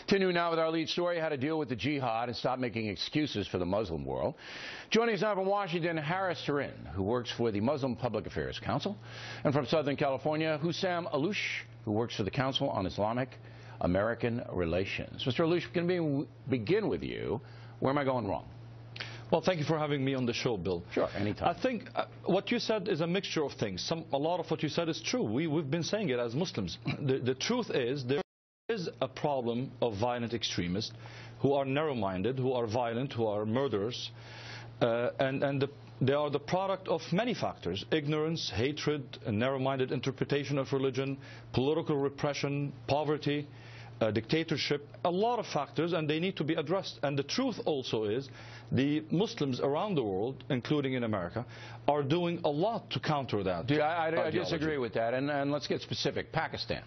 Continue now with our lead story, how to deal with the jihad and stop making excuses for the Muslim world. Joining us now from Washington, Harris Turin, who works for the Muslim Public Affairs Council. And from Southern California, Hussam Alouche, who works for the Council on Islamic-American Relations. Mr. Alouche, can we begin with you? Where am I going wrong? Well, thank you for having me on the show, Bill. Sure, anytime. I think what you said is a mixture of things. A lot of what you said is true. We've been saying it as Muslims. The truth is there is a problem of violent extremists who are narrow-minded, who are violent, who are murderers, they are the product of many factors: ignorance, hatred, a narrow-minded interpretation of religion, political repression, poverty, dictatorship, a lot of factors, and they need to be addressed. And the truth also is the Muslims around the world, including in America, are doing a lot to counter that. I disagree with that, and let's get specific. Pakistan.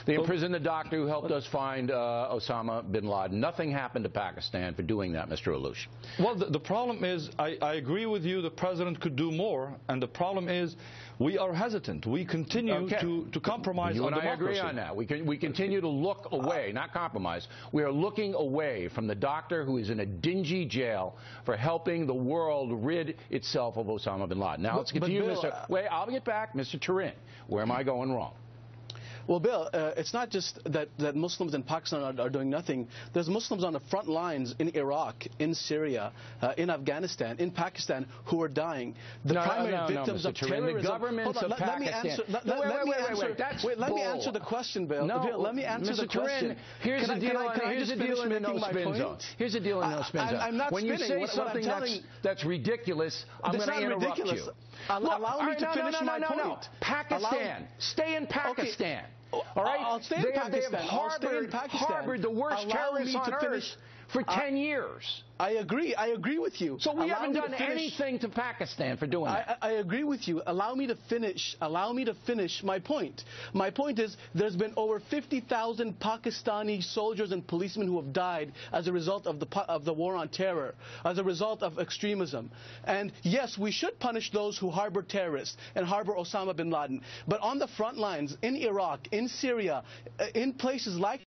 They imprisoned the doctor who helped us find Osama bin Laden. Nothing happened to Pakistan for doing that, Mr. Alouche. Well, the problem is, I agree with you, the president could do more, and the problem is we are hesitant. We continue to compromise on democracy. You and I agree on that. We continue to look away, not compromise. We are looking away from the doctor who is in a dingy jail for helping the world rid itself of Osama bin Laden. Now, let's continue, Mr. Wait, I'll get back. Mr. Turin, where am I going wrong? Well, Bill, it's not just that Muslims in Pakistan are doing nothing. There's Muslims on the front lines in Iraq, in Syria, in Afghanistan, in Pakistan who are dying. The primary victims of terrorism. The governments of Pakistan. Let me answer the question, Bill. No, Bill, let me answer the question. Here's the deal in the no spin zone. Here's the deal in the no spin zone. I'm not when you say something that's ridiculous, I'm going to interrupt you. Allow me to finish my point. Pakistan. Stay in Pakistan. All right? I'll stay in Pakistan. They have harbored the worst terrorists on earth for 10 years. I agree with you. So we haven't done anything to Pakistan for doing that. I agree with you. Allow me to finish my point. My point is there's been over 50,000 Pakistani soldiers and policemen who have died as a result of the war on terror, as a result of extremism. And yes, we should punish those who harbor terrorists and harbor Osama bin Laden. But on the front lines, in Iraq, in Syria, in places like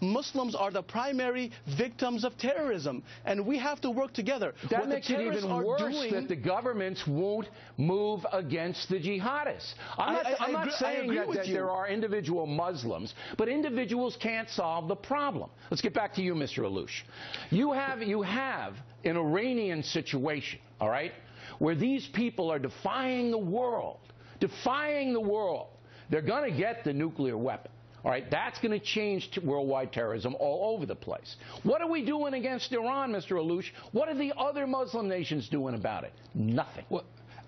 Muslims are the primary victims of terrorism, and we have to work together. That makes it even worse that the governments won't move against the jihadists. I'm not saying that there are individual Muslims, but individuals can't solve the problem. Let's get back to you, Mr. Alouche. You have an Iranian situation, all right, where these people are defying the world. They're going to get the nuclear weapon. All right, that's going to change worldwide terrorism all over the place. What are we doing against Iran, Mr. Alouche? What are the other Muslim nations doing about it? Nothing. Well,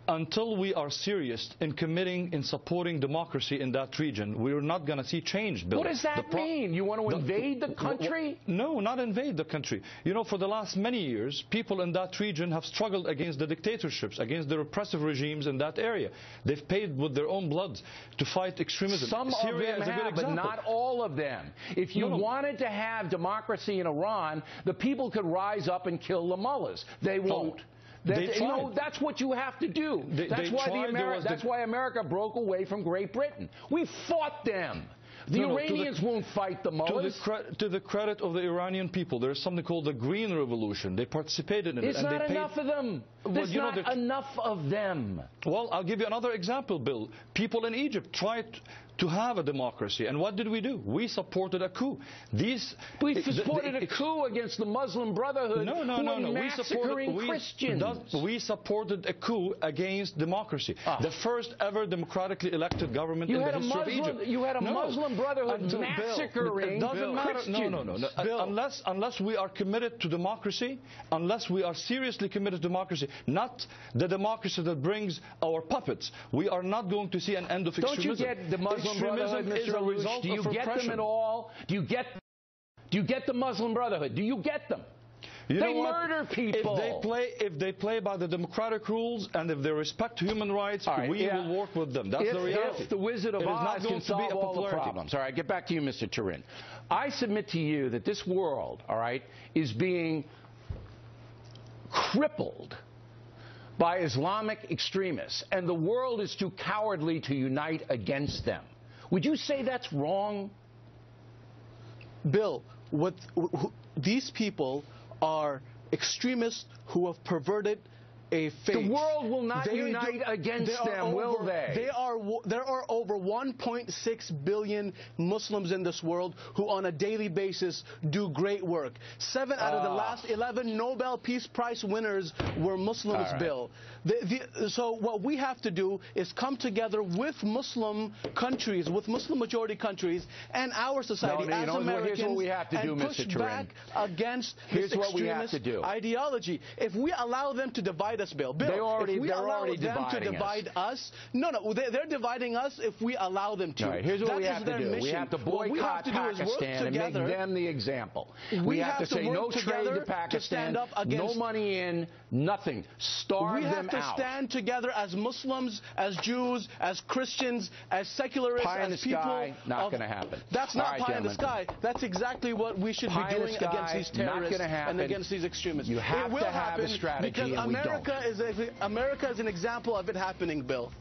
until we are serious in supporting democracy in that region, we're not going to see change, Bill. What does that mean? You want to invade the country? No, not invade the country. You know, for the last many years, people in that region have struggled against the dictatorships, against the repressive regimes in that area. They've paid with their own blood to fight extremism. Some of them have, but not all of them. If you wanted to have democracy in Iran, the people could rise up and kill the mullahs. They won't. That's what you have to do. That's why America broke away from Great Britain. We fought them. The Iranians won't fight the mullahs. To the credit of the Iranian people, there is something called the Green Revolution. They participated in it. It's not enough of them. There's not enough of them. Well, I'll give you another example, Bill. People in Egypt tried to have a democracy, and what did we do? We supported a coup. We supported a coup against the Muslim Brotherhood who were massacring Christians. We supported a coup against democracy. The first ever democratically elected government in the history of Egypt. You had a Muslim Brotherhood massacring Christians. Unless we are committed to democracy, unless we are seriously committed to democracy, not the democracy that brings our puppets, we are not going to see an end of extremism. Don't you get the Muslim Brotherhood, Mr. Alouche? Do you get them at all? Do you get the Muslim Brotherhood? Do you get them? They murder people. If they play by the democratic rules and if they respect human rights, we will work with them. That's the reality. If the Wizard of Oz can solve all the problems. All right, get back to you, Mr. Turin. I submit to you that this world, all right, is being crippled by Islamic extremists, and the world is too cowardly to unite against them. Would you say that's wrong? Bill, these people are extremists who have perverted a faith. The world will not unite against them, will they? There are over 1.6 billion Muslims in this world who on a daily basis do great work. 7 out of the last 11 Nobel Peace Prize winners were Muslims, right. Bill. So what we have to do is come together with Muslim countries, with Muslim majority countries, and our society as Americans, here's what we have to do, and push Mr. back against this extremist ideology. If we allow them to divide us, Bill, if we allow them to divide us, they're dividing us if we allow them to. Right, here's what we have to do. We have to boycott Pakistan and make them the example. We have to say no trade to Pakistan, no money in, nothing. Starve them out. We have to stand together as Muslims, as Jews, as Christians, as secularists, as people. Pie in the sky, not going to happen. That's not pie in the sky. That's exactly what we should be doing against these terrorists and against these extremists. You have to have a strategy, because and we don't. America is an example of it happening, Bill.